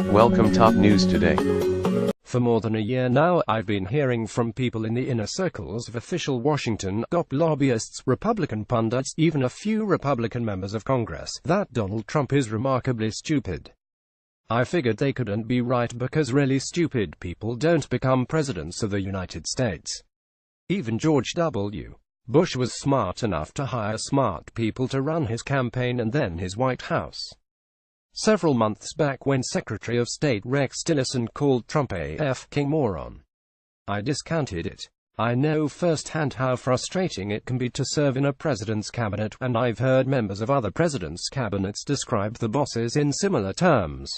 Welcome top news today. For more than a year now, I've been hearing from people in the inner circles of official Washington, lobbyists, Republican pundits, even a few Republican members of Congress, that Donald Trump is remarkably stupid. I figured they couldn't be right because really stupid people don't become presidents of the United States. Even George W. Bush was smart enough to hire smart people to run his campaign and then his White House. Several months back, when Secretary of State Rex Tillerson called Trump a f***ing moron, I discounted it. I know firsthand how frustrating it can be to serve in a president's cabinet, and I've heard members of other presidents' cabinets describe the bosses in similar terms.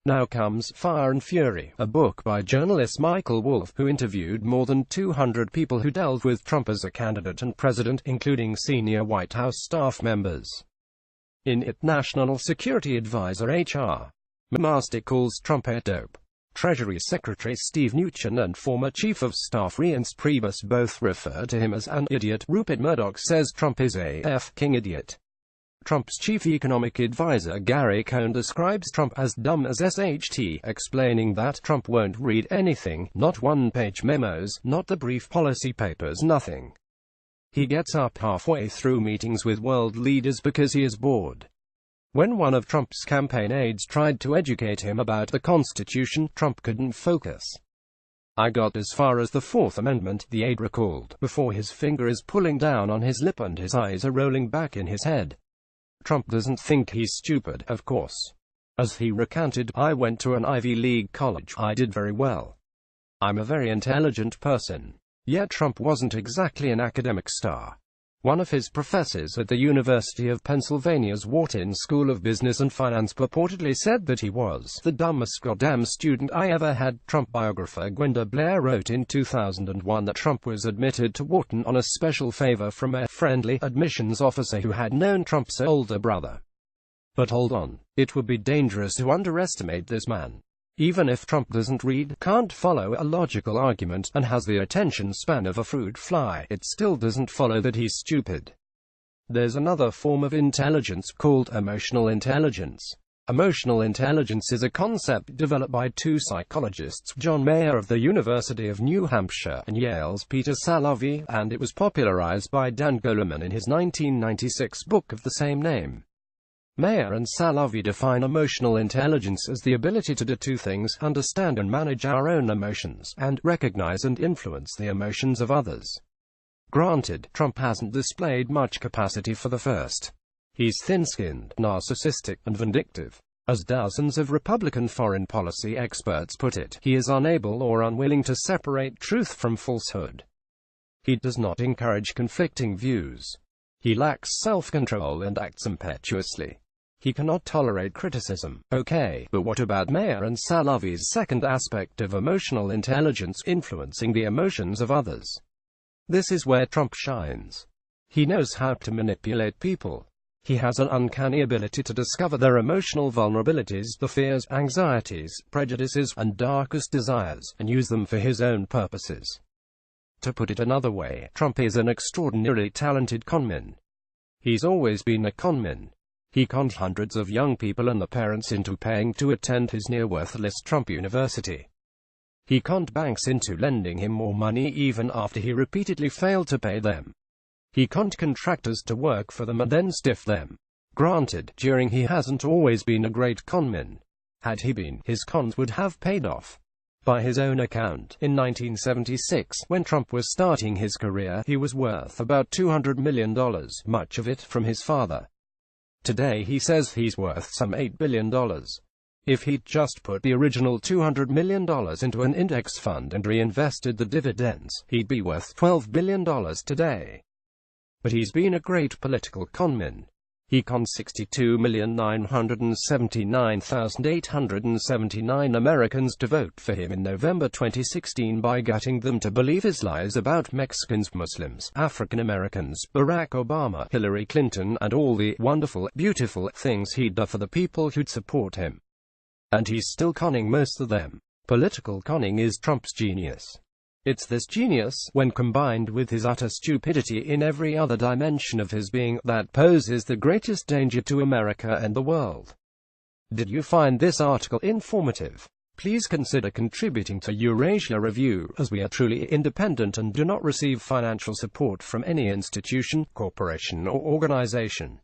Now comes Fire and Fury, a book by journalist Michael Wolff, who interviewed more than 200 people who dealt with Trump as a candidate and president, including senior White House staff members. In it, National Security Advisor H.R. McMaster calls Trump a dope. Treasury Secretary Steve Mnuchin and former Chief of Staff Reince Priebus both refer to him as an idiot. Rupert Murdoch says Trump is a f***ing idiot. Trump's chief economic advisor Gary Cohn describes Trump as dumb as SHT, explaining that Trump won't read anything, not one-page memos, not the brief policy papers, nothing. He gets up halfway through meetings with world leaders because he is bored. When one of Trump's campaign aides tried to educate him about the Constitution, Trump couldn't focus. "I got as far as the Fourth Amendment," the aide recalled, before his finger is pulling down on his lip and his eyes are rolling back in his head. Trump doesn't think he's stupid, of course. As he recounted, "I went to an Ivy League college. I did very well. I'm a very intelligent person." Yet Trump wasn't exactly an academic star. One of his professors at the University of Pennsylvania's Wharton School of Business and Finance purportedly said that he was the dumbest goddamn student I ever had. Trump biographer Gwenda Blair wrote in 2001 that Trump was admitted to Wharton on a special favor from a friendly admissions officer who had known Trump's older brother. But hold on, it would be dangerous to underestimate this man. Even if Trump doesn't read, can't follow a logical argument, and has the attention span of a fruit fly, it still doesn't follow that he's stupid. There's another form of intelligence called emotional intelligence. Emotional intelligence is a concept developed by two psychologists, John Mayer of the University of New Hampshire and Yale's Peter Salovey, and it was popularized by Dan Goleman in his 1996 book of the same name. Mayer and Salovey define emotional intelligence as the ability to do two things: understand and manage our own emotions, and recognize and influence the emotions of others. Granted, Trump hasn't displayed much capacity for the first. He's thin-skinned, narcissistic, and vindictive. As dozens of Republican foreign policy experts put it, he is unable or unwilling to separate truth from falsehood. He does not encourage conflicting views. He lacks self-control and acts impetuously. He cannot tolerate criticism. Okay, but what about Mayer and Salovey's second aspect of emotional intelligence, influencing the emotions of others? This is where Trump shines. He knows how to manipulate people. He has an uncanny ability to discover their emotional vulnerabilities, the fears, anxieties, prejudices, and darkest desires, and use them for his own purposes. To put it another way, Trump is an extraordinarily talented conman. He's always been a conman. He conned hundreds of young people and their parents into paying to attend his near-worthless Trump University. He conned banks into lending him more money even after he repeatedly failed to pay them. He conned contractors to work for them and then stiff them. Granted, he hasn't always been a great conman. Had he been, his cons would have paid off. By his own account, in 1976, when Trump was starting his career, he was worth about $200 million, much of it from his father. Today he says he's worth some $8 billion. If he'd just put the original $200 million into an index fund and reinvested the dividends, he'd be worth $12 billion today. But he's been a great political conman. He conned 62,979,879 Americans to vote for him in November 2016 by getting them to believe his lies about Mexicans, Muslims, African Americans, Barack Obama, Hillary Clinton, and all the wonderful, beautiful things he'd do for the people who'd support him. And he's still conning most of them. Political conning is Trump's genius. It's this genius, when combined with his utter stupidity in every other dimension of his being, that poses the greatest danger to America and the world. Did you find this article informative? Please consider contributing to Eurasia Review, as we are truly independent and do not receive financial support from any institution, corporation or organization.